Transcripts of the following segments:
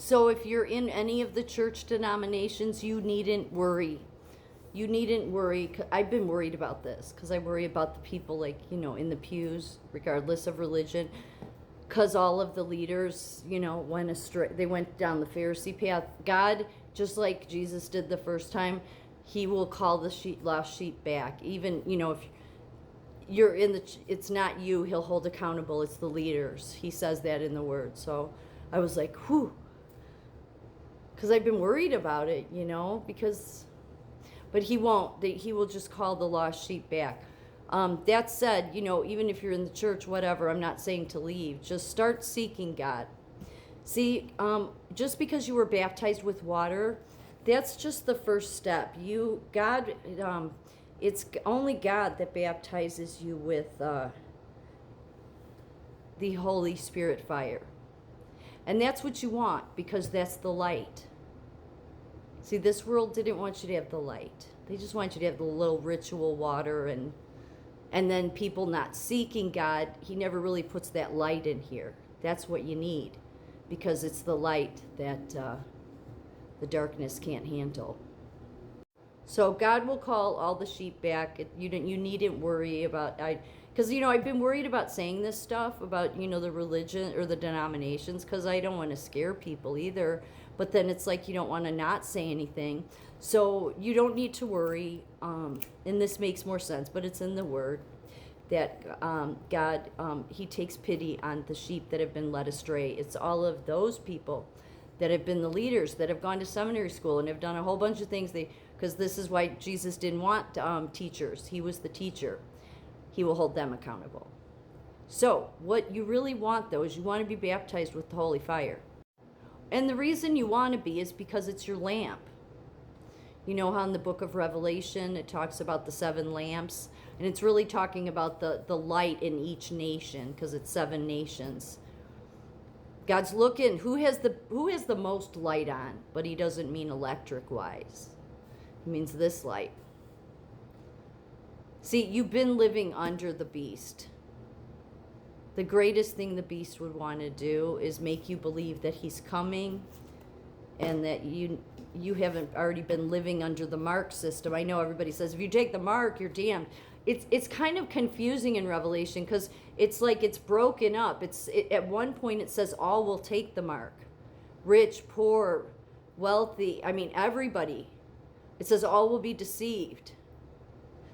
So if you're in any of the church denominations, you needn't worry. You needn't worry. I've been worried about this because I worry about the people, like, in the pews, regardless of religion, because all of the leaders, went astray. They went down the Pharisee path. God, just like Jesus did the first time, he will call the lost sheep back. Even, if you're it's not you he'll hold accountable, it's the leaders. He says that in the word. So I was like, whew, because I've been worried about it, but he won't. He will just call the lost sheep back. That said, even if you're in the church, whatever, I'm not saying to leave. Just start seeking God. See, just because you were baptized with water, that's just the first step. It's only God that baptizes you with the Holy Spirit fire. And that's what you want, because that's the light. See, this world didn't want you to have the light. They just want you to have the little ritual water, and then people not seeking God. He never really puts that light in here. That's what you need, because it's the light that the darkness can't handle. So God will call all the sheep back. You needn't worry about because I've been worried about saying this stuff about the religion or the denominations, because I don't want to scare people either. But then it's like you don't want to not say anything, so you don't need to worry. And this makes more sense, but it's in the Word that God He takes pity on the sheep that have been led astray. It's all of those people that have been the leaders, that have gone to seminary school and have done a whole bunch of things. Because this is why Jesus didn't want teachers. He was the teacher. He will hold them accountable. So what you really want, though, is you want to be baptized with the holy fire. And the reason you want to be is because it's your lamp. You know how in the book of Revelation it talks about the 7 lamps? And it's really talking about the light in each nation, because it's 7 nations. God's looking, who has the most light on? But he doesn't mean electric wise. He means this light. See, you've been living under the beast. The greatest thing the beast would want to do is make you believe that he's coming, and that you haven't already been living under the mark system. I know everybody says if you take the mark, you're damned. It's kind of confusing in Revelation, because it's like it's broken up. At one point it says all will take the mark. Rich, poor, wealthy, everybody. It says all will be deceived.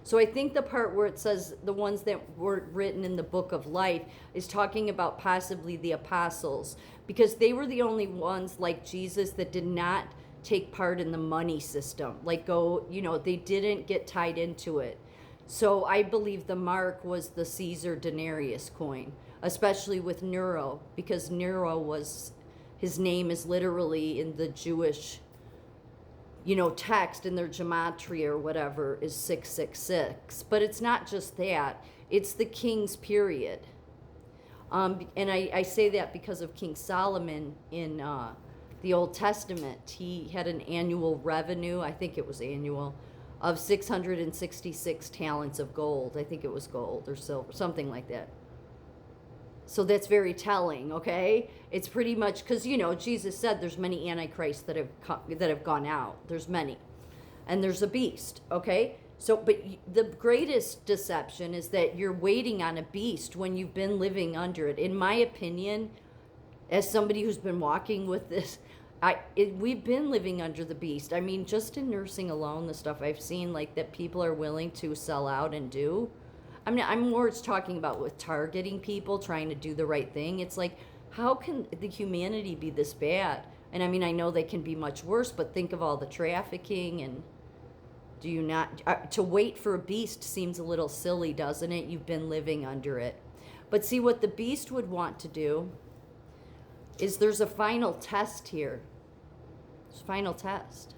So I think the part where it says the ones that were written in the book of life is talking about possibly the apostles, because they were the only ones like Jesus that did not take part in the money system. They didn't get tied into it. So I believe the mark was the Caesar denarius coin, especially with Nero, because Nero his name is literally in the Jewish text, in their gematria or whatever, is 666. But it's not just that. It's the king's period. And I say that because of King Solomon in the Old Testament. He had an annual revenue, I think it was annual, of 666 talents of gold. I think it was gold or silver, something like that. So that's very telling, okay? It's pretty much, because, Jesus said there's many antichrists that have gone out. There's many. And there's a beast, okay? So, but the greatest deception is that you're waiting on a beast when you've been living under it. In my opinion, as somebody who's been walking with this, we've been living under the beast. Just in nursing alone, the stuff I've seen, like that people are willing to sell out and do. I'm more talking about with targeting people, trying to do the right thing. It's like, how can the humanity be this bad? And I know they can be much worse, but think of all the trafficking. And do you not, to wait for a beast seems a little silly, doesn't it? You've been living under it. But see, what the beast would want to do is there's a final test here. There's a final test.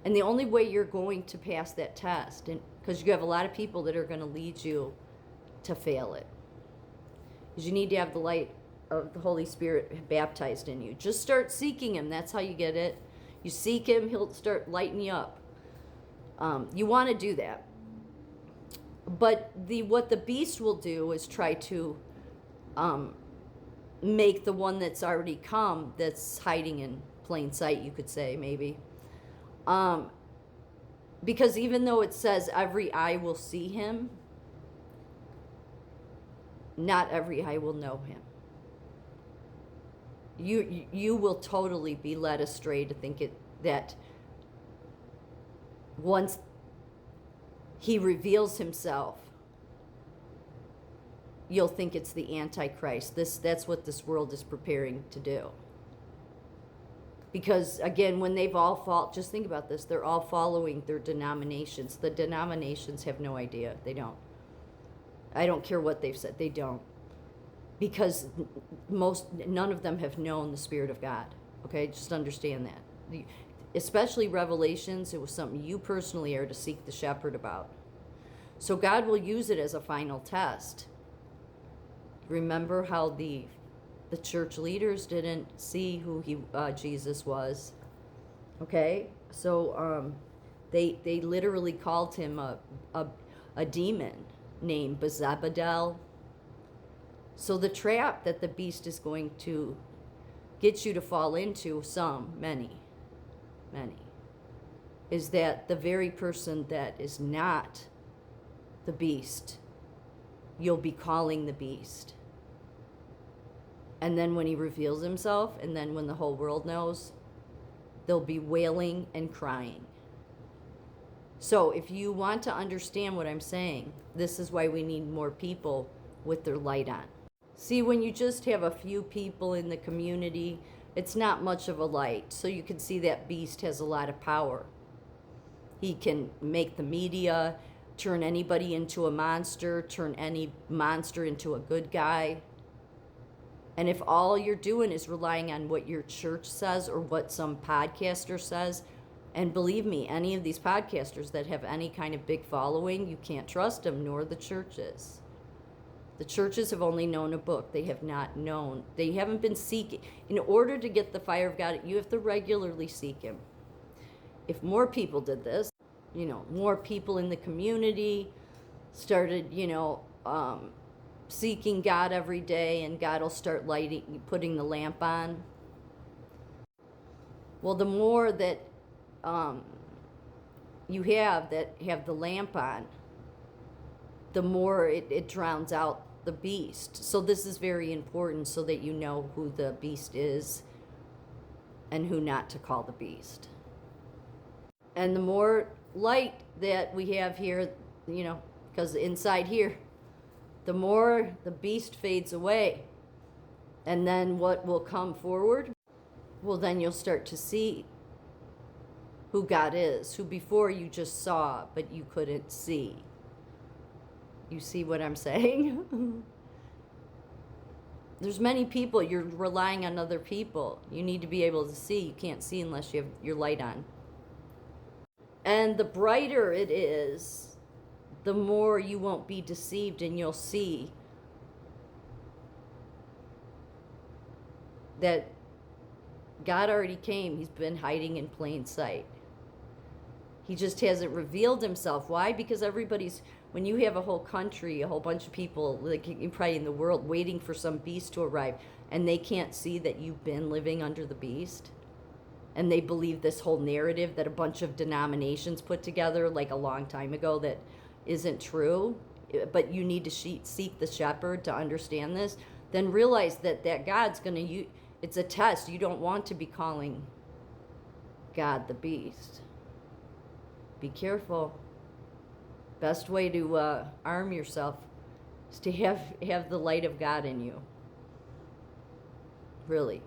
And the only way you're going to pass that test, because you have a lot of people that are going to lead you to fail it, is you need to have the light of the Holy Spirit baptized in you. Just start seeking him. That's how you get it. You seek him, he'll start lighting you up. You want to do that. But what the beast will do is try to make the one that's already come, that's hiding in plain sight, you could say, maybe. Because even though it says every eye will see him, not every eye will know him. You will totally be led astray to think that once he reveals himself, you'll think it's the Antichrist. That's what this world is preparing to do. Because again, when they've all just think about this, they're all following their denominations. The denominations have no idea. They don't. I don't care what they've said. They don't. Because none of them have known the Spirit of God. Okay, just understand that. Especially Revelations, it was something you personally are to seek the shepherd about. So God will use it as a final test. Remember how the church leaders didn't see who Jesus was. Okay, so they literally called him a demon named Bezabadel. So the trap that the beast is going to get you to fall into, many, is that the very person that is not the beast, you'll be calling the beast. And then when he reveals himself, and then when the whole world knows, they'll be wailing and crying. So if you want to understand what I'm saying, this is why we need more people with their light on. See, when you just have a few people in the community, it's not much of a light. So you can see that beast has a lot of power. He can make the media, turn anybody into a monster, turn any monster into a good guy. And if all you're doing is relying on what your church says or what some podcaster says, and believe me, any of these podcasters that have any kind of big following, you can't trust them, nor the churches. The churches have only known a book. They have not known. They haven't been seeking. In order to get the fire of God, you have to regularly seek him. If more people did this, more people in the community started, seeking God every day, and God will start putting the lamp on. Well, the more that you have that have the lamp on, the more it drowns out the beast. So this is very important so that you know who the beast is and who not to call the beast. And the more light that we have here, because inside here, the more the beast fades away. And then what will come forward? Well, then you'll start to see who God is, who before you just saw, but you couldn't see. You see what I'm saying? There's many people, you're relying on other people. You need to be able to see. You can't see unless you have your light on. And the brighter it is, the more you won't be deceived, and you'll see that God already came. He's been hiding in plain sight. He just hasn't revealed himself. Why? Because when you have a whole country, a whole bunch of people, like probably in the world, waiting for some beast to arrive, and they can't see that you've been living under the beast, and they believe this whole narrative that a bunch of denominations put together like a long time ago that isn't true, but you need to seek the shepherd to understand this, then realize that God's going to, it's a test. You don't want to be calling God the beast. Be careful. Best way to arm yourself is to have the light of God in you. Really.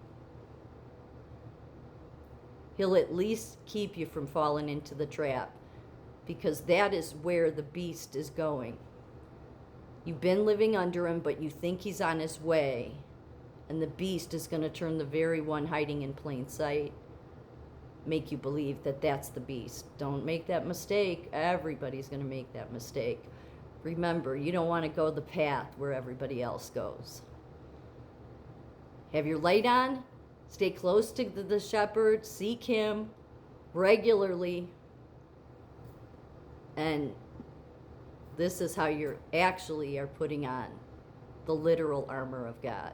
He'll at least keep you from falling into the trap, because that is where the beast is going. You've been living under him, but you think he's on his way, and the beast is going to turn the very one hiding in plain sight, make you believe that that's the beast. Don't make that mistake. Everybody's going to make that mistake. Remember, you don't want to go the path where everybody else goes. Have your light on. Stay close to the shepherd. Seek him regularly. And this is how you're actually are putting on the literal armor of God.